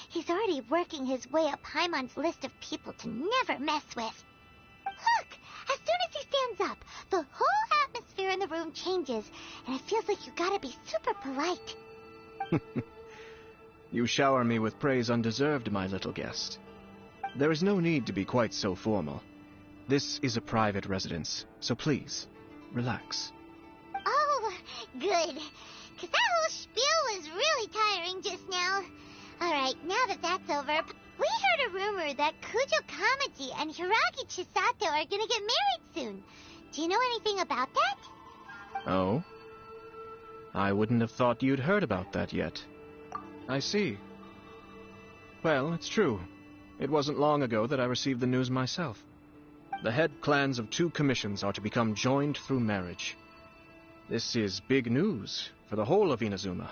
He's already working his way up Paimon's list of people to never mess with. Look! As soon as he stands up, the whole atmosphere in the room changes, and it feels like you gotta be super polite. You shower me with praise undeserved, my little guest. There is no need to be quite so formal. This is a private residence, so please, relax. Oh, good. 'Cause that whole spiel was really tiring just now. Alright, now that that's over, we heard a rumor that Kujo Kamaji and Hiragi Chisato are gonna get married soon. Do you know anything about that? Oh? I wouldn't have thought you'd heard about that yet. I see. Well, it's true. It wasn't long ago that I received the news myself. The head clans of 2 commissions are to become joined through marriage. This is big news for the whole of Inazuma.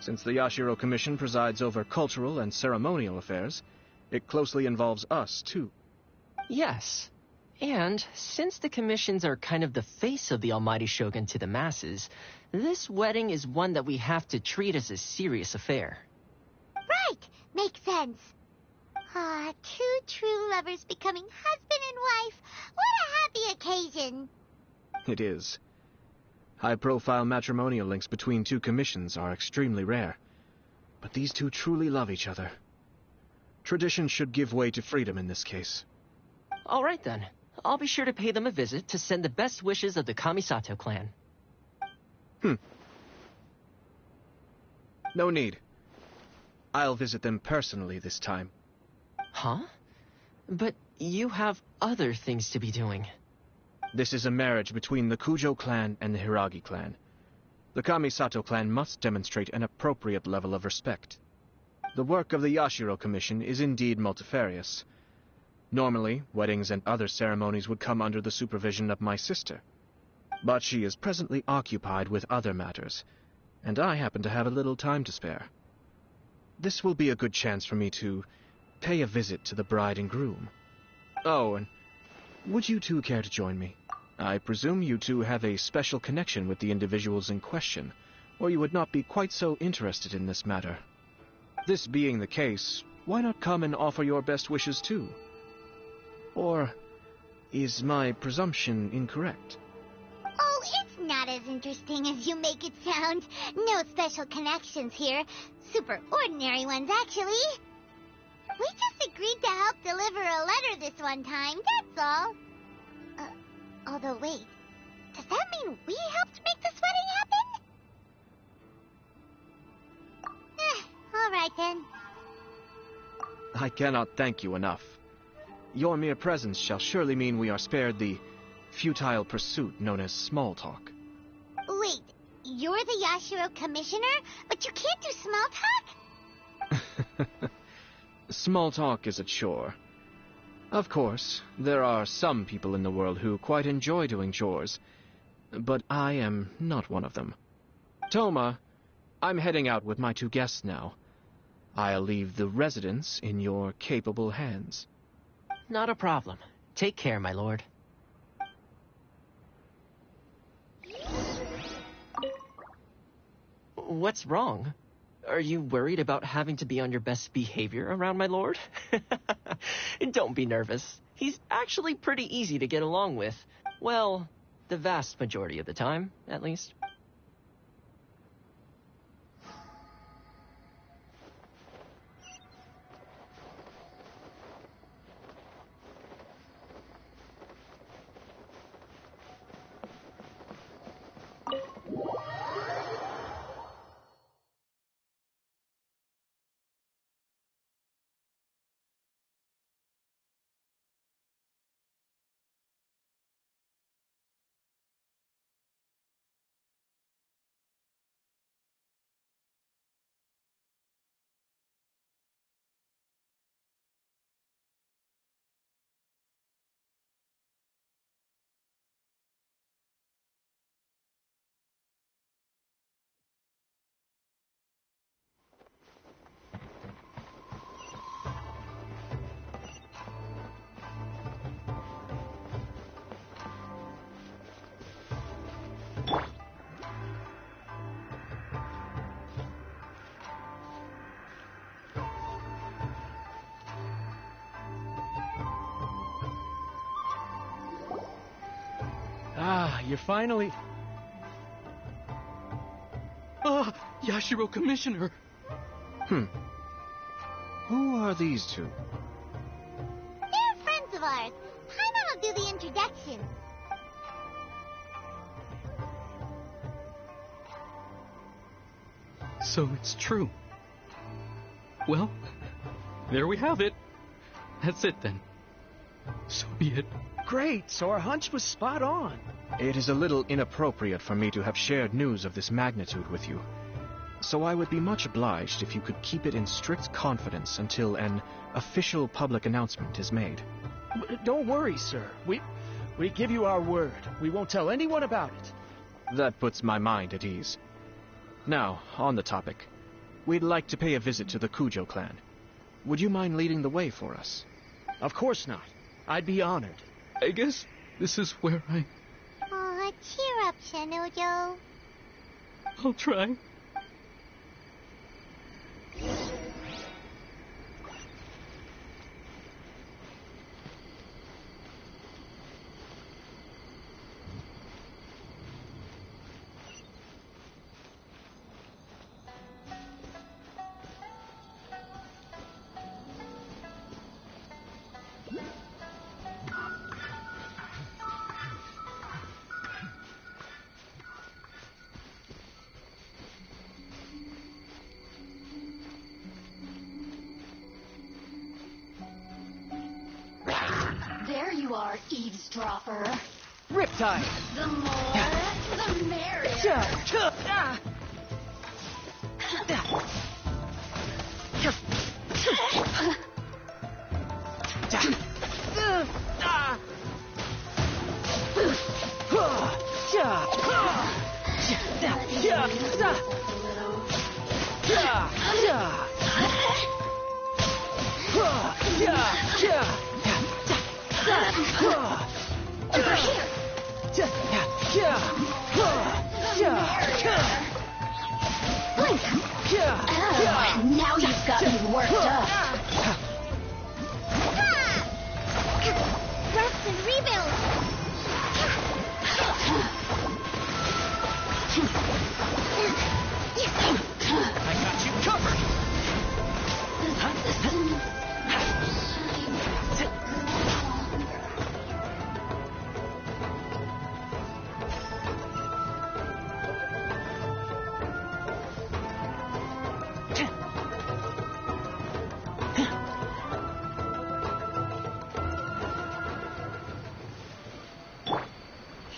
Since the Yashiro Commission presides over cultural and ceremonial affairs, it closely involves us, too. Yes. And since the commissions are kind of the face of the Almighty Shogun to the masses, this wedding is one that we have to treat as a serious affair. Right! Makes sense. Ah, 2 true lovers becoming husband and wife. What a happy occasion! It is. High-profile matrimonial links between 2 commissions are extremely rare. But these 2 truly love each other. Tradition should give way to freedom in this case. All right then. I'll be sure to pay them a visit to send the best wishes of the Kamisato clan. No need. I'll visit them personally this time. Huh? But you have other things to be doing. This is a marriage between the Kujo clan and the Hiragi clan. The Kamisato clan must demonstrate an appropriate level of respect. The work of the Yashiro Commission is indeed multifarious. Normally, weddings and other ceremonies would come under the supervision of my sister. But she is presently occupied with other matters, and I happen to have a little time to spare. This will be a good chance for me to pay a visit to the bride and groom. Oh, and would you 2 care to join me? I presume you 2 have a special connection with the individuals in question, or you would not be quite so interested in this matter. This being the case, why not come and offer your best wishes too? Or is my presumption incorrect? Oh, it's not as interesting as you make it sound. No special connections here. Super ordinary ones, actually. We just agreed to help deliver a letter this one time, that's all. Although, wait. Does that mean we helped make this wedding happen? Alright then. I cannot thank you enough. Your mere presence shall surely mean we are spared the futile pursuit known as small talk. Wait, you're the Yashiro Commissioner, but you can't do small talk? Small talk is a chore. Of course, there are some people in the world who quite enjoy doing chores, but I am not one of them. Toma, I'm heading out with my 2 guests now. I'll leave the residence in your capable hands. Not a problem. Take care, my lord. What's wrong? Are you worried about having to be on your best behavior around my lord? Don't be nervous. He's actually pretty easy to get along with. Well, the vast majority of the time, at least. Ah, you're finally... Ah, Yashiro Commissioner! Who are these two? They're friends of ours. Paimon will do the introduction. So it's true. Well, there we have it. That's it then. So be it. Great, so our hunch was spot on. It is a little inappropriate for me to have shared news of this magnitude with you. So I would be much obliged if you could keep it in strict confidence until an official public announcement is made. Don't worry, sir. We give you our word. We won't tell anyone about it. That puts my mind at ease. Now, on the topic. We'd like to pay a visit to the Kujo clan. Would you mind leading the way for us? Of course not. I'd be honored. I guess this is where Aw, cheer up, Shanojo. I'll try. There you are, eavesdropper. Riptide! The more, the merrier. Now you've got me worked up. Rest and rebuild. I got you covered!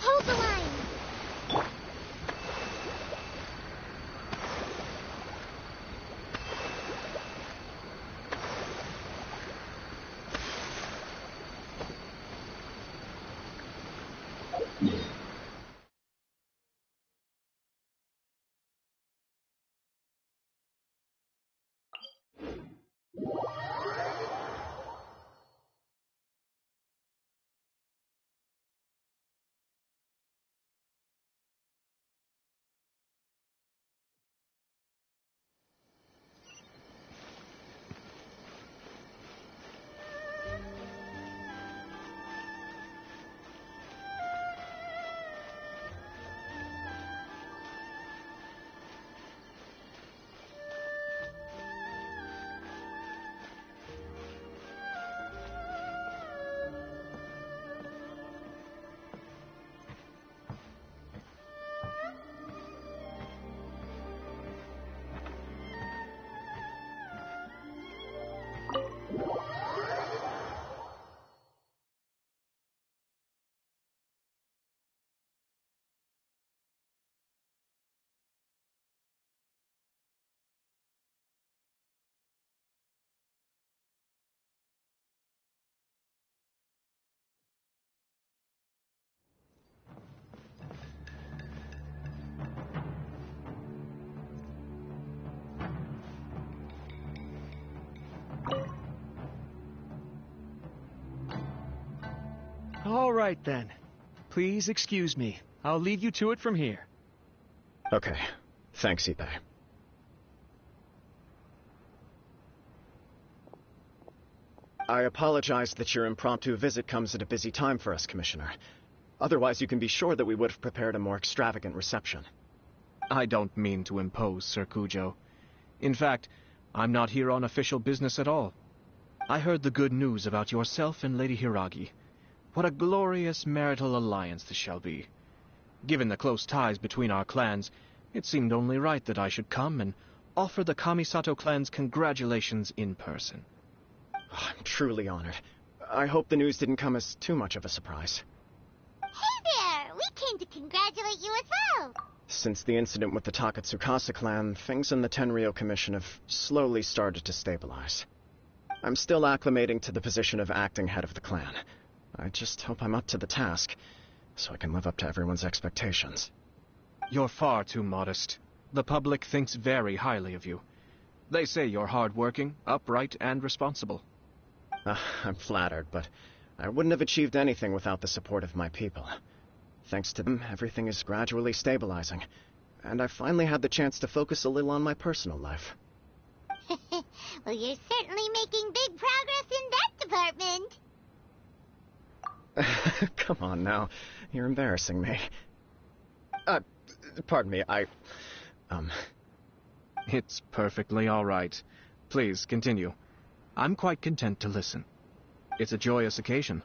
Hold the line. All right, then. Please excuse me. I'll lead you to it from here. Okay. Thanks, Ippei. I apologize that your impromptu visit comes at a busy time for us, Commissioner. Otherwise, you can be sure that we would have prepared a more extravagant reception. I don't mean to impose, Sir Kujo. In fact, I'm not here on official business at all. I heard the good news about yourself and Lady Hiragi. What a glorious marital alliance this shall be. Given the close ties between our clans, it seemed only right that I should come and offer the Kamisato clan's congratulations in person. Oh, I'm truly honored. I hope the news didn't come as too much of a surprise. Hey there! We came to congratulate you as well! Since the incident with the Takatsukasa clan, things in the Tenryou Commission have slowly started to stabilize. I'm still acclimating to the position of acting head of the clan. I just hope I'm up to the task, so I can live up to everyone's expectations. You're far too modest. The public thinks very highly of you. They say you're hardworking, upright, and responsible. I'm flattered, but I wouldn't have achieved anything without the support of my people. Thanks to them, everything is gradually stabilizing, and I finally had the chance to focus a little on my personal life. Well, you're certainly making big progress in that department. Come on now, you're embarrassing me. Pardon me, It's perfectly all right. Please, continue. I'm quite content to listen. It's a joyous occasion.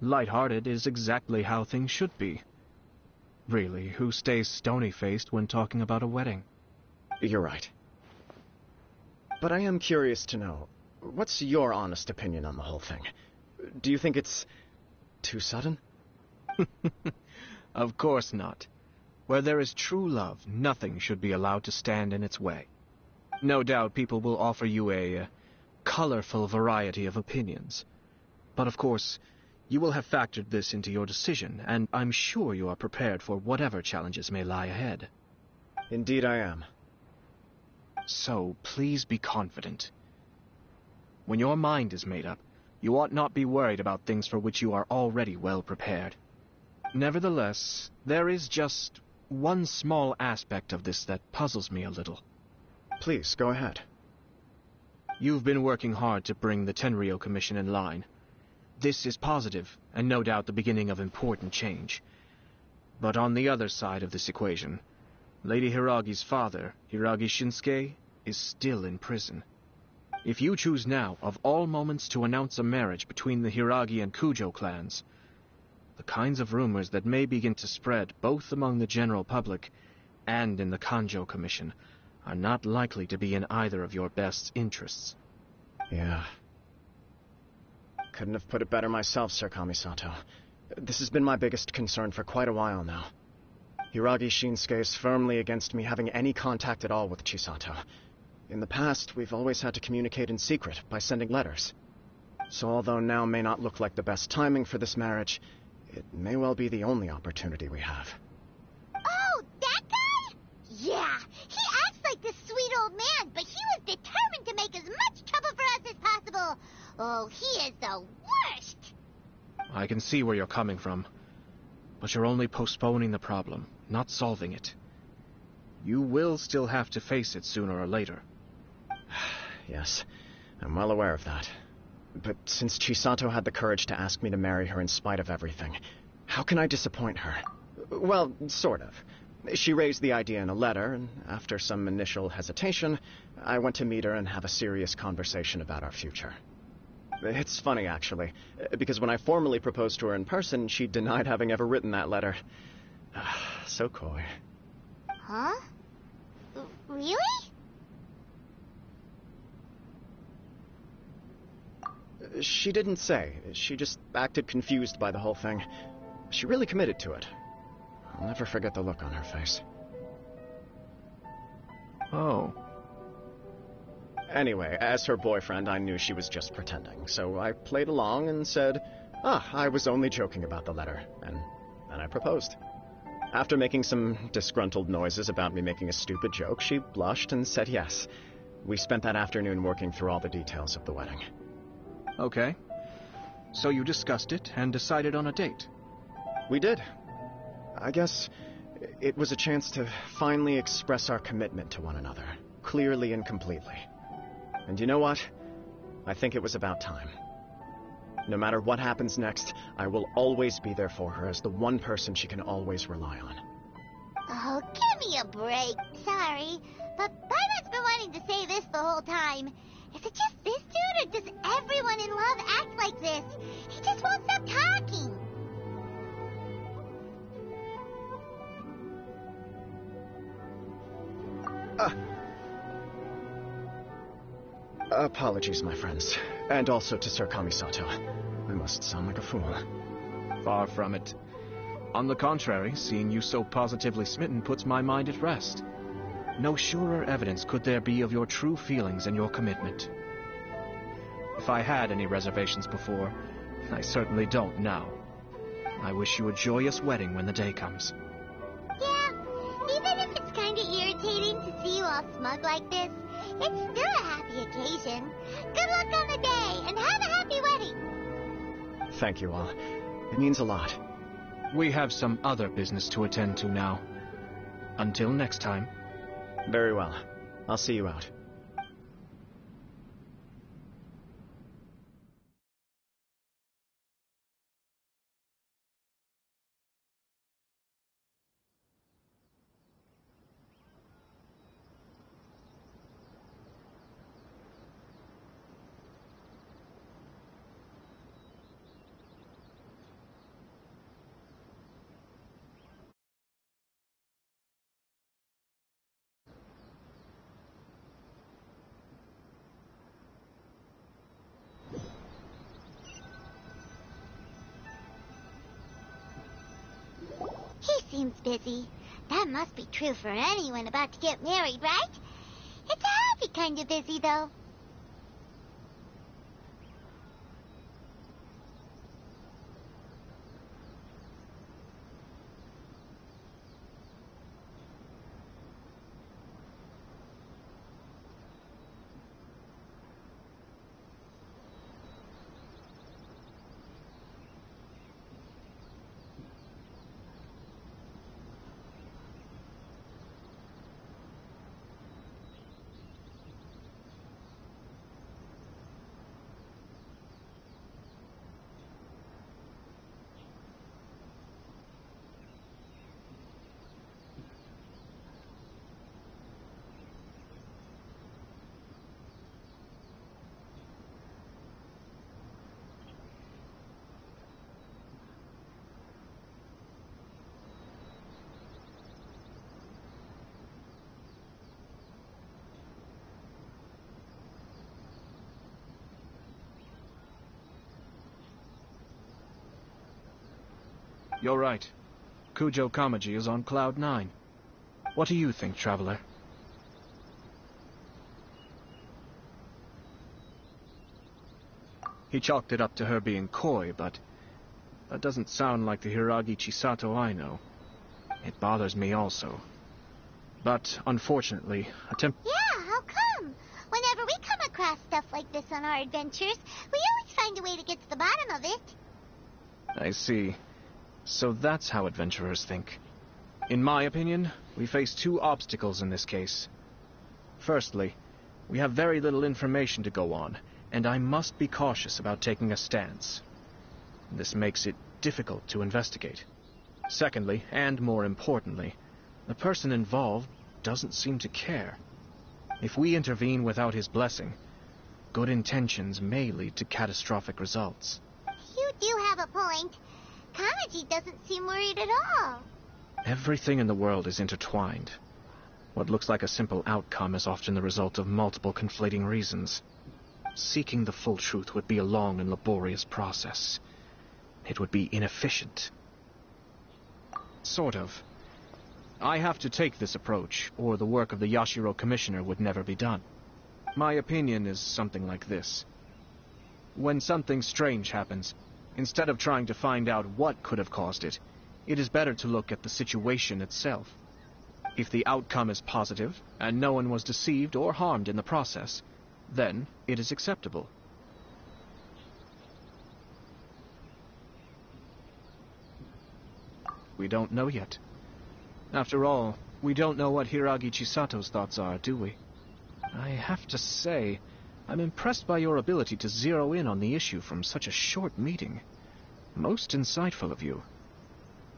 Light-hearted is exactly how things should be. Really, who stays stony-faced when talking about a wedding? You're right. But I am curious to know, what's your honest opinion on the whole thing? Do you think it's too sudden? Of course not. Where there is true love, nothing should be allowed to stand in its way. No doubt people will offer you a colorful variety of opinions. But of course, you will have factored this into your decision, and I'm sure you are prepared for whatever challenges may lie ahead. Indeed I am. So, please be confident. When your mind is made up, you ought not be worried about things for which you are already well prepared. Nevertheless, there is just one small aspect of this that puzzles me a little. Please, go ahead. You've been working hard to bring the Tenryou Commission in line. This is positive, and no doubt the beginning of important change. But on the other side of this equation, Lady Hiragi's father, Hiragi Shinsuke, is still in prison. If you choose now, of all moments, to announce a marriage between the Hiragi and Kujo clans, the kinds of rumors that may begin to spread both among the general public and in the Kanjo Commission are not likely to be in either of your best interests. Yeah. Couldn't have put it better myself, Sir Kamisato. This has been my biggest concern for quite a while now. Hiragi Shinsuke is firmly against me having any contact at all with Chisato. In the past, we've always had to communicate in secret by sending letters. So although now may not look like the best timing for this marriage, it may well be the only opportunity we have. Oh, that guy? Yeah, he acts like this sweet old man, but he was determined to make as much trouble for us as possible. Oh, he is the worst. I can see where you're coming from, but you're only postponing the problem, not solving it. You will still have to face it sooner or later. Yes, I'm well aware of that. But since Chisato had the courage to ask me to marry her in spite of everything, how can I disappoint her? Well, sort of. She raised the idea in a letter, and after some initial hesitation, I went to meet her and have a serious conversation about our future. It's funny, actually, because when I formally proposed to her in person, she denied having ever written that letter. So coy. Huh? Really? She didn't say. She just acted confused by the whole thing. She really committed to it. I'll never forget the look on her face. Oh. Anyway, as her boyfriend, I knew she was just pretending, so I played along and said, I was only joking about the letter, and then I proposed. After making some disgruntled noises about me making a stupid joke, she blushed and said yes. We spent that afternoon working through all the details of the wedding. Okay. So you discussed it and decided on a date? We did. I guess it was a chance to finally express our commitment to one another, clearly and completely. And you know what? I think it was about time. No matter what happens next, I will always be there for her as the one person she can always rely on. Oh, give me a break. Sorry, but Byron's been wanting to say this the whole time. Is it just this dude, or does everyone in love act like this? He just won't stop talking. Apologies, my friends. And also to Sir Kamisato. I must sound like a fool. Far from it. On the contrary, seeing you so positively smitten puts my mind at rest. No surer evidence could there be of your true feelings and your commitment. If I had any reservations before, I certainly don't now. I wish you a joyous wedding when the day comes. Yeah, even if it's kind of irritating to see you all smug like this, it's still a happy occasion. Good luck on the day, and have a happy wedding. Thank you all. It means a lot. We have some other business to attend to now. Until next time. Very well. I'll see you out. He seems busy. That must be true for anyone about to get married, right? It's a happy kind of busy, though. You're right. Kujo Kamaji is on Cloud 9. What do you think, Traveler? He chalked it up to her being coy, but that doesn't sound like the Hiragi Chisato I know. It bothers me also. But, unfortunately, Yeah, how come? Whenever we come across stuff like this on our adventures, we always find a way to get to the bottom of it. I see. So that's how adventurers think. In my opinion, we face two obstacles in this case. Firstly, we have very little information to go on, and I must be cautious about taking a stance. This makes it difficult to investigate. Secondly, and more importantly, the person involved doesn't seem to care. If we intervene without his blessing, good intentions may lead to catastrophic results. You do have a point. Kamaji doesn't seem worried at all. Everything in the world is intertwined. What looks like a simple outcome is often the result of multiple conflating reasons. Seeking the full truth would be a long and laborious process. It would be inefficient. Sort of. I have to take this approach, or the work of the Yashiro Commissioner would never be done. My opinion is something like this. When something strange happens, instead of trying to find out what could have caused it, it is better to look at the situation itself. If the outcome is positive, and no one was deceived or harmed in the process, then it is acceptable. We don't know yet. After all, we don't know what Hiragi Chisato's thoughts are, do we? I have to say, I'm impressed by your ability to zero in on the issue from such a short meeting. Most insightful of you.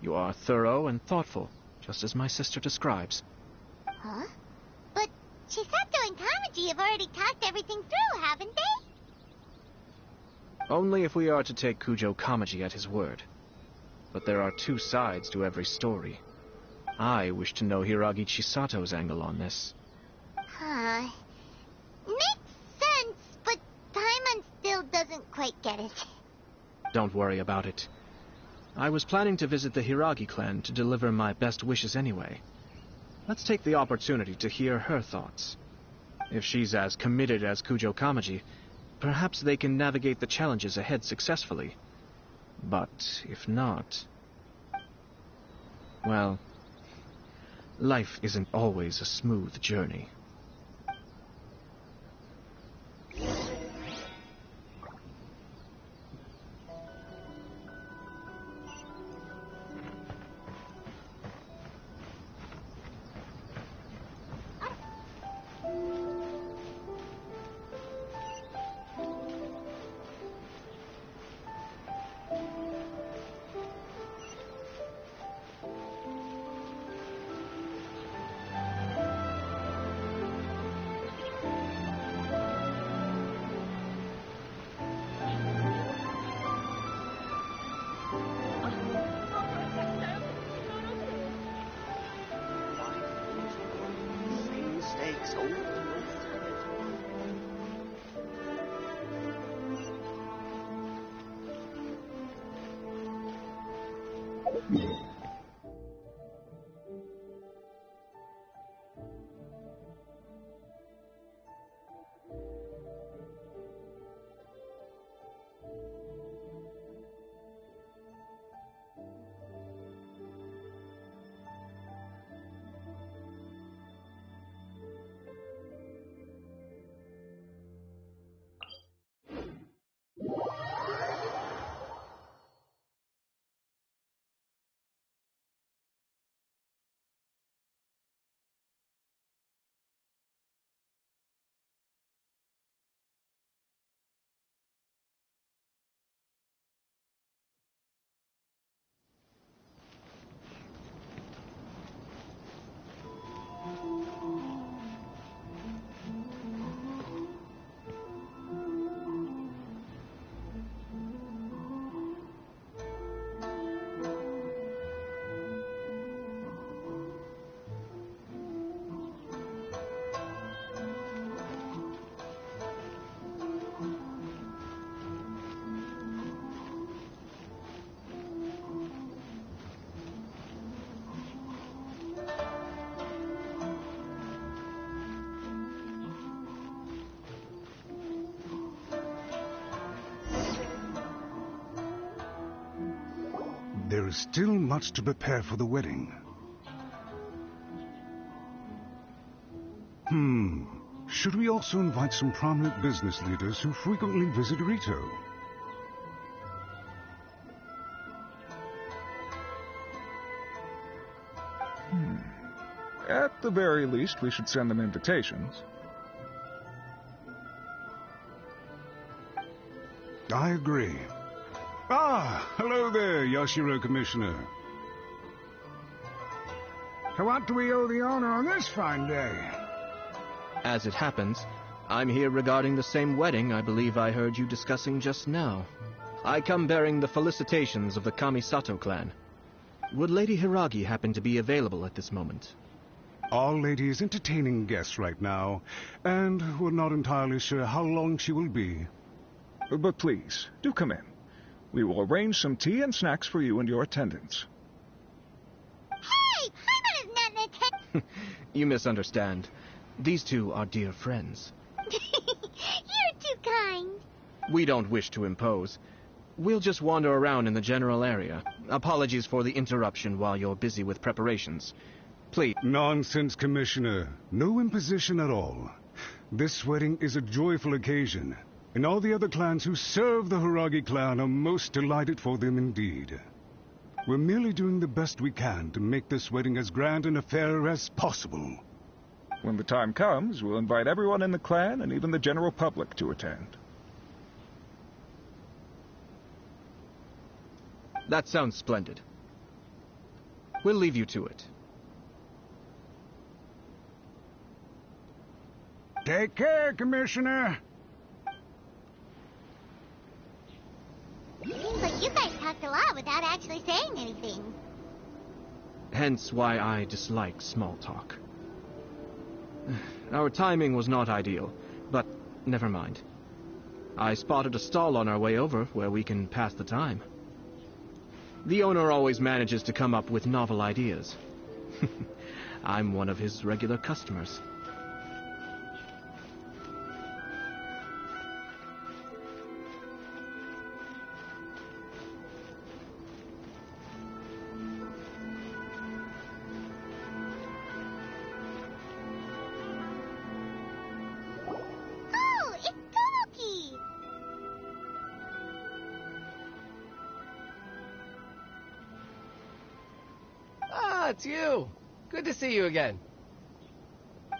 You are thorough and thoughtful, just as my sister describes. Huh? But Chisato and Kamaji have already talked everything through, haven't they? Only if we are to take Kujo Kamaji at his word. But there are two sides to every story. I wish to know Hiragi Chisato's angle on this. Huh. Makes sense, but Paimon still doesn't quite get it. Don't worry about it. I was planning to visit the Hiragi clan to deliver my best wishes anyway. Let's take the opportunity to hear her thoughts. If she's as committed as Kujo Kamaji, perhaps they can navigate the challenges ahead successfully. But if not... well, life isn't always a smooth journey. There is still much to prepare for the wedding. Should we also invite some prominent business leaders who frequently visit Rito? At the very least, we should send them invitations. I agree. Ah, hello there, Yashiro Commissioner. To what do we owe the honor on this fine day? As it happens, I'm here regarding the same wedding I believe I heard you discussing just now. I come bearing the felicitations of the Kamisato clan. Would Lady Hiragi happen to be available at this moment? Our lady is entertaining guests right now, and we're not entirely sure how long she will be. But please, do come in. We will arrange some tea and snacks for you and your attendants. Hey! Paimon is not an attendant! You misunderstand. These two are dear friends. You're too kind. We don't wish to impose. We'll just wander around in the general area. Apologies for the interruption while you're busy with preparations. Please. Nonsense, Commissioner. No imposition at all. This wedding is a joyful occasion, and all the other clans who serve the Hiragi clan are most delighted for them indeed. We're merely doing the best we can to make this wedding as grand an affair as possible. When the time comes, we'll invite everyone in the clan and even the general public to attend. That sounds splendid. We'll leave you to it. Take care, Commissioner. Seems like you guys talked a lot without actually saying anything. Hence why I dislike small talk. Our timing was not ideal, but never mind. I spotted a stall on our way over where we can pass the time. The owner always manages to come up with novel ideas. I'm one of his regular customers. Oh, it's Tomoki! Ah, it's you. Good to see you again.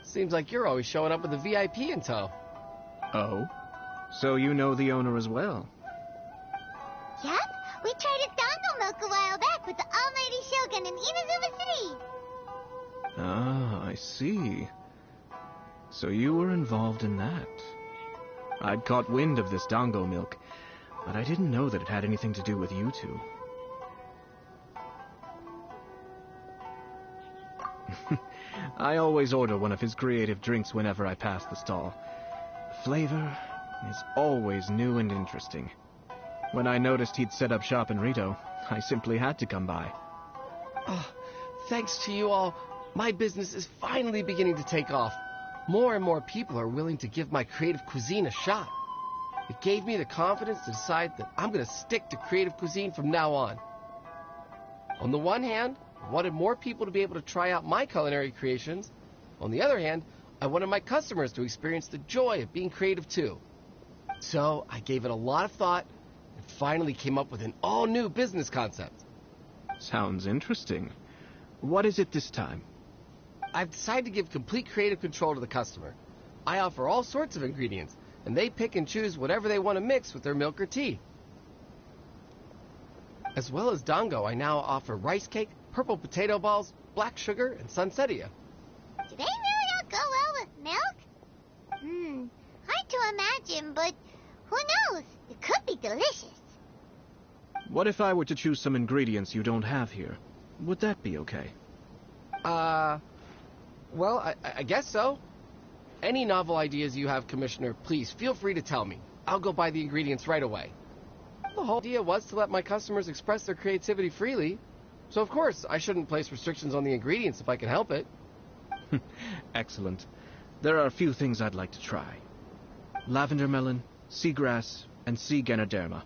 Seems like you're always showing up with a VIP in tow. Oh? So you know the owner as well? Yep, we tried his dango milk a while back with the almighty Shogun in Inazuma City. Ah, I see. So you were involved in that. I'd caught wind of this dango milk, but I didn't know that it had anything to do with you two. I always order one of his creative drinks whenever I pass the stall. The flavor is always new and interesting. When I noticed he'd set up shop in Rito, I simply had to come by. Oh, thanks to you all, my business is finally beginning to take off. More and more people are willing to give my creative cuisine a shot. It gave me the confidence to decide that I'm going to stick to creative cuisine from now on. On the one hand, I wanted more people to be able to try out my culinary creations. On the other hand, I wanted my customers to experience the joy of being creative too. So I gave it a lot of thought and finally came up with an all-new business concept. Sounds interesting. What is it this time? I've decided to give complete creative control to the customer. I offer all sorts of ingredients, and they pick and choose whatever they want to mix with their milk or tea. As well as dango, I now offer rice cake, purple potato balls, black sugar, and sunsettia. Do they really all go well with milk? Hard to imagine, but who knows? It could be delicious. What if I were to choose some ingredients you don't have here? Would that be okay? Well, I guess so. Any novel ideas you have, Commissioner, please feel free to tell me. I'll go buy the ingredients right away. The whole idea was to let my customers express their creativity freely. So, of course, I shouldn't place restrictions on the ingredients if I can help it. Excellent. There are a few things I'd like to try. Lavender melon, seagrass, and sea ganoderma.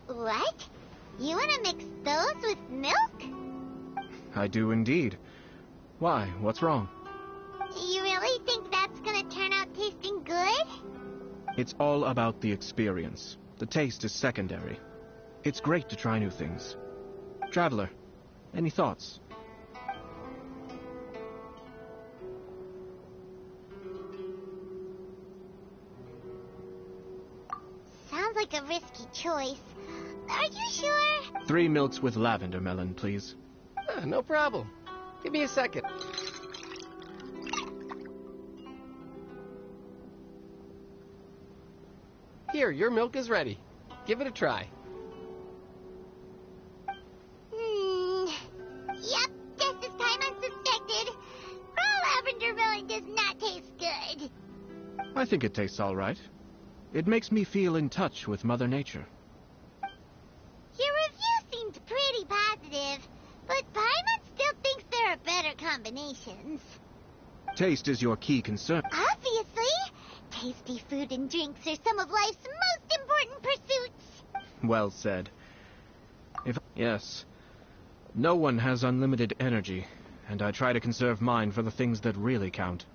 What? You want to mix those with milk? I do indeed. Why? What's wrong? You really think that's gonna turn out tasting good? It's all about the experience. The taste is secondary. It's great to try new things. Traveler, any thoughts? Sounds like a risky choice. Are you sure? 3 milks with lavender melon, please. No problem. Give me a second. Here, your milk is ready. Give it a try. Yep, just as time unsuspected. Raw lavender melon does not taste good. I think it tastes all right. It makes me feel in touch with Mother Nature. Your review seemed pretty positive, but Paimon still thinks there are better combinations. Taste is your key concern. Obviously! Tasty food and drinks are some of life's most important pursuits. Well said. Yes. No one has unlimited energy, and I try to conserve mine for the things that really count.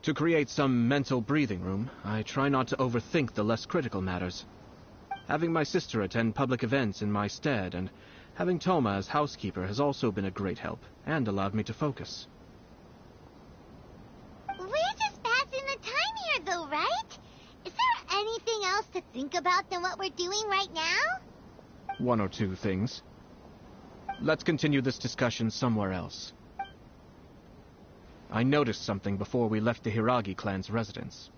To create some mental breathing room, I try not to overthink the less critical matters. Having my sister attend public events in my stead, and having Toma as housekeeper has also been a great help, and allowed me to focus. think about than what we're doing right now? One or two things. Let's continue this discussion somewhere else. I noticed something before we left the Hiragi clan's residence.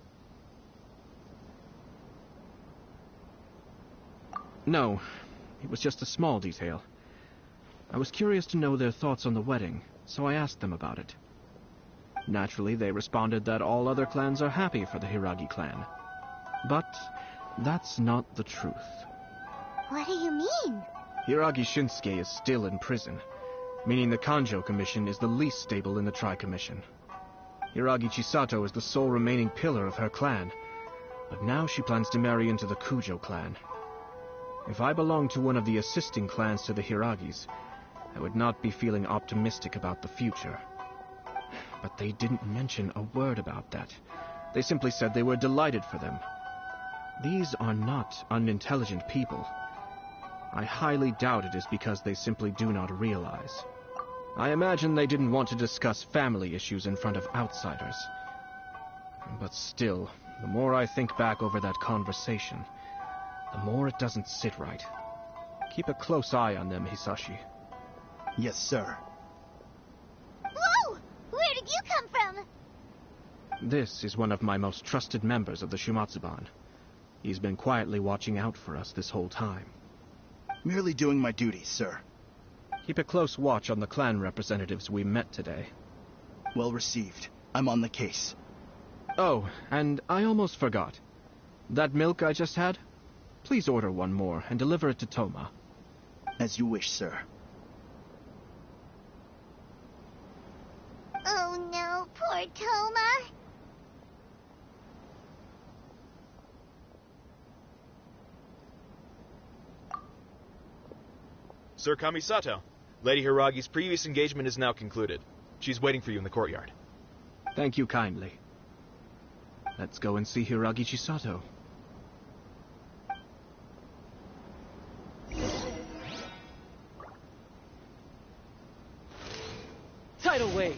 No, it was just a small detail. I was curious to know their thoughts on the wedding, so I asked them about it. Naturally, they responded that all other clans are happy for the Hiragi clan. But that's not the truth. What do you mean? Hiragi Shinsuke is still in prison, meaning the Kanjo Commission is the least stable in the Tri-Commission. Hiragi Chisato is the sole remaining pillar of her clan, but now she plans to marry into the Kujo clan. If I belonged to one of the assisting clans to the Hiragis, I would not be feeling optimistic about the future. But they didn't mention a word about that. They simply said they were delighted for them. These are not unintelligent people. I highly doubt it is because they simply do not realize. I imagine they didn't want to discuss family issues in front of outsiders. But still, the more I think back over that conversation, the more it doesn't sit right. Keep a close eye on them, Hisashi. Yes, sir. Whoa! Where did you come from? This is one of my most trusted members of the Shumatsuban. He's been quietly watching out for us this whole time. Merely doing my duties, sir. Keep a close watch on the clan representatives we met today. Well received. I'm on the case. Oh, and I almost forgot. That milk I just had? Please order one more and deliver it to Toma. As you wish, sir. Oh no, poor Toma. Sir Kamisato, Lady Hiragi's previous engagement is now concluded. She's waiting for you in the courtyard. Thank you kindly. Let's go and see Hiragi Chisato. Tidal wave!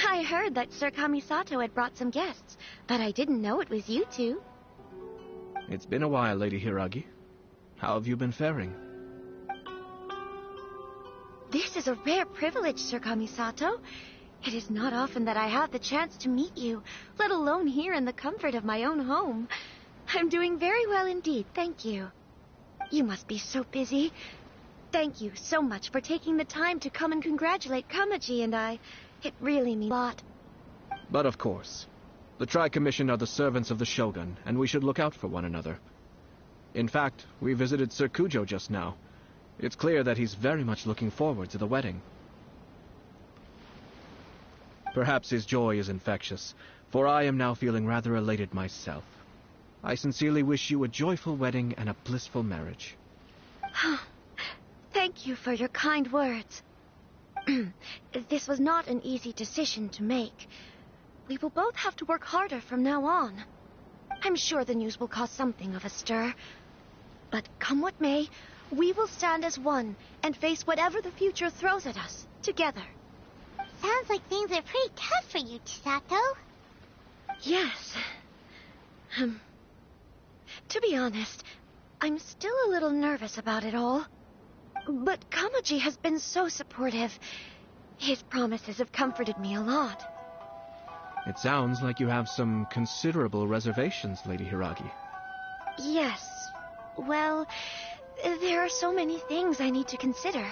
I heard that Sir Kamisato had brought some guests, but I didn't know it was you two. It's been a while, Lady Hiragi. How have you been faring? This is a rare privilege, Sir Kamisato. It is not often that I have the chance to meet you, let alone here in the comfort of my own home. I'm doing very well indeed, thank you. You must be so busy. Thank you so much for taking the time to come and congratulate Kamaji and I. It really means a lot. But of course. The Tri-Commission are the servants of the Shogun, and we should look out for one another. In fact, we visited Sir Kujo just now. It's clear that he's very much looking forward to the wedding. Perhaps his joy is infectious, for I am now feeling rather elated myself. I sincerely wish you a joyful wedding and a blissful marriage. Thank you for your kind words. This was not an easy decision to make. We will both have to work harder from now on. I'm sure the news will cause something of a stir. But come what may, we will stand as one and face whatever the future throws at us, together. Sounds like things are pretty tough for you, Chisato. Yes. To be honest, I'm still a little nervous about it all. But Kamaji has been so supportive. His promises have comforted me a lot. It sounds like you have some considerable reservations, Lady Hiragi. Yes. Well, there are so many things I need to consider.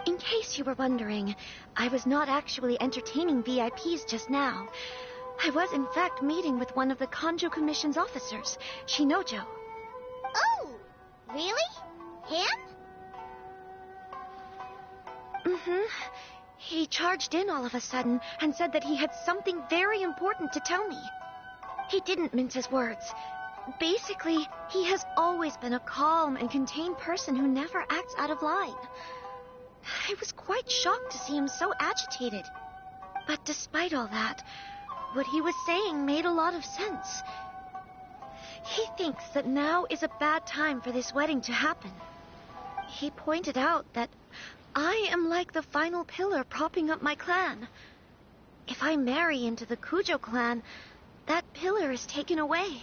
In case you were wondering, I was not actually entertaining VIPs just now. I was in fact meeting with one of the Kanjo Commission's officers, Shinojo. Oh, really? Him? Mm-hmm. He charged in all of a sudden and said that he had something very important to tell me. He didn't mince his words. Basically, he has always been a calm and contained person who never acts out of line. I was quite shocked to see him so agitated. But despite all that, what he was saying made a lot of sense. He thinks that now is a bad time for this wedding to happen. He pointed out that I am like the final pillar propping up my clan. If I marry into the Kujo clan, that pillar is taken away.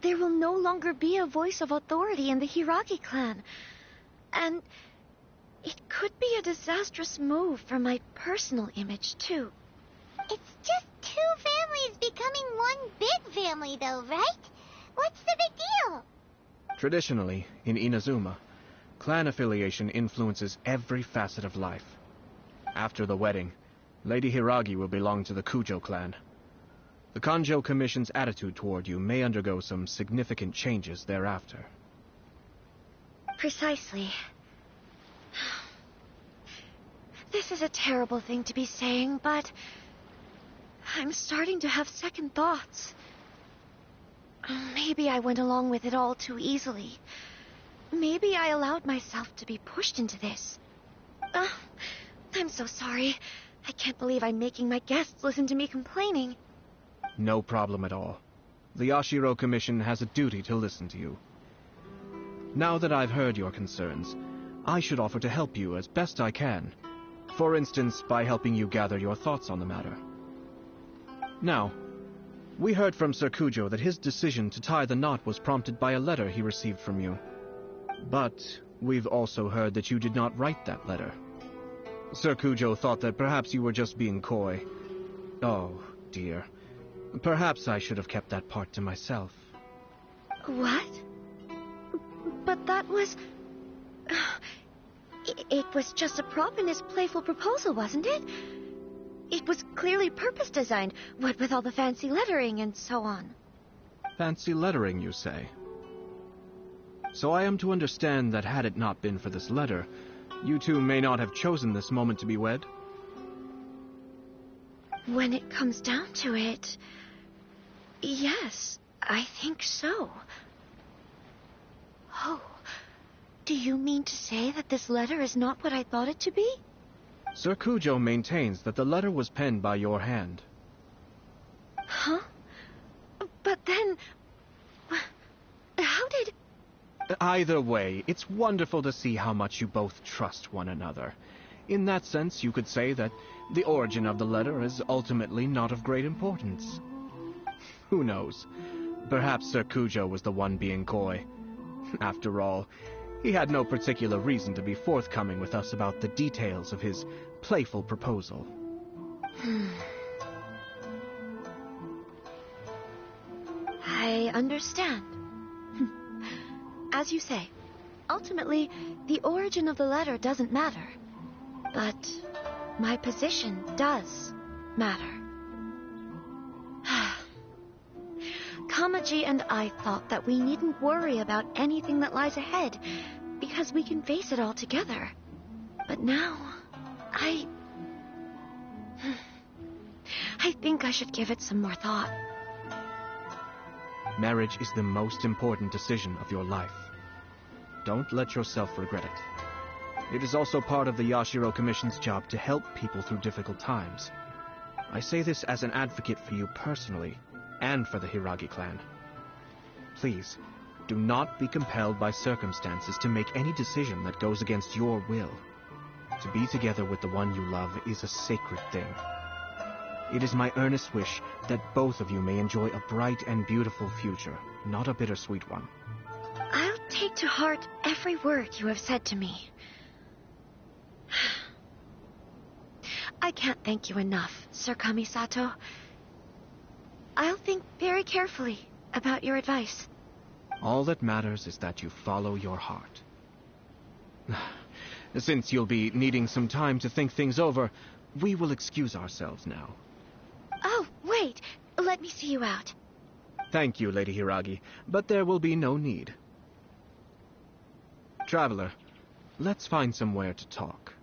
There will no longer be a voice of authority in the Hiragi clan. And it could be a disastrous move for my personal image, too. It's just two families becoming one big family, though, right? What's the big deal? Traditionally, in Inazuma, clan affiliation influences every facet of life. After the wedding, Lady Hiragi will belong to the Kujo clan. The Kanjo Commission's attitude toward you may undergo some significant changes thereafter. Precisely. This is a terrible thing to be saying, but I'm starting to have second thoughts. Maybe I went along with it all too easily. Maybe I allowed myself to be pushed into this. I'm so sorry. I can't believe I'm making my guests listen to me complaining. No problem at all. The Yashiro Commission has a duty to listen to you. Now that I've heard your concerns, I should offer to help you as best I can. For instance, by helping you gather your thoughts on the matter. Now, we heard from Sir Kujo that his decision to tie the knot was prompted by a letter he received from you. But we've also heard that you did not write that letter. Sir Kujo thought that perhaps you were just being coy. Oh, dear. Perhaps I should have kept that part to myself. What? But that was... It was just a prop in his playful proposal, wasn't it? It was clearly purpose-designed, what with all the fancy lettering and so on. Fancy lettering, you say? So I am to understand that had it not been for this letter, you two may not have chosen this moment to be wed? When it comes down to it... Yes, I think so. Oh, do you mean to say that this letter is not what I thought it to be? Sir Kujo maintains that the letter was penned by your hand. Huh? But then... How did... Either way, it's wonderful to see how much you both trust one another. In that sense, you could say that the origin of the letter is ultimately not of great importance. Who knows? Perhaps Sir Kujo was the one being coy. After all, he had no particular reason to be forthcoming with us about the details of his playful proposal. I understand. As you say, ultimately, the origin of the letter doesn't matter. But my position does matter. Kamaji and I thought that we needn't worry about anything that lies ahead, because we can face it all together. But now, I think I should give it some more thought. Marriage is the most important decision of your life. Don't let yourself regret it. It is also part of the Yashiro Commission's job to help people through difficult times. I say this as an advocate for you personally, and for the Hiragi clan. Please, do not be compelled by circumstances to make any decision that goes against your will. To be together with the one you love is a sacred thing. It is my earnest wish that both of you may enjoy a bright and beautiful future, not a bittersweet one. I'll take to heart every word you have said to me. I can't thank you enough, Sir Kamisato. I'll think very carefully about your advice. All that matters is that you follow your heart. Since you'll be needing some time to think things over, we will excuse ourselves now. Oh, wait. Let me see you out. Thank you, Lady Hiragi, but there will be no need. Traveler, let's find somewhere to talk.